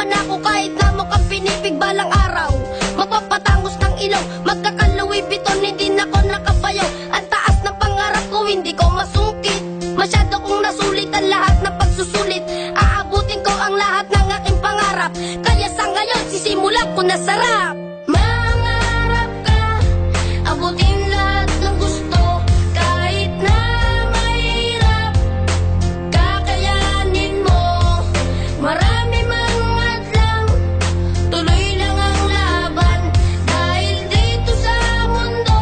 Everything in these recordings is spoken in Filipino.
naman ako kahit na mukhang pinipig balang araw. Mapapatangos ng ilaw, magkakaluwi biton, hindi na ako nakabayaw. Ang taas ng pangarap ko, hindi ko masungkit. Masyado kong nasulit ang lahat ng pagsusulit. Aabutin ko ang lahat ng aking pangarap. Kaya sa ngayon, sisimulan ko na sarap. Mangarap ka, abutin lahat ng gusto. Kahit na mahirap, kakayanin mo. Marami mang hadlang, tuloy lang ang laban. Dahil dito sa mundo,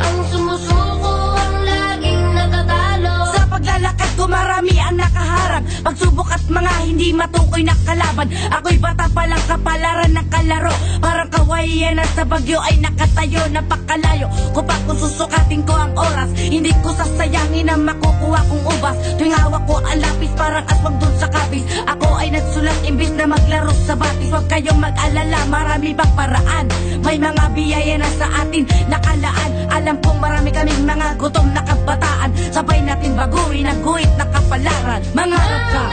ang sumusuko ang laging natatalo. Sa paglalakad ko marami ang nakaharap, pagsubok at mga hindi matukoy na kalaban. Ako'y bata palang kapalaran ng kalaro, parang kawayan na sa bagyo ay nakatayo. Napakalayo ko pa kung susukatin ko ang oras, hindi ko sasayangin ang makukuha kong ubas. Tuwing hawak ko ang lapis parang aswang dun sa kapis, ako ay nagsulat imbis na maglaro sa batis. Huwag kayong mag-alala, marami pang paraan. May mga biyaya na sa atin nakalaan. Alam kong marami kaming mga gutom na kabataan, sabay natin baguhin ang guhit na kapalaran. Mangarap ka.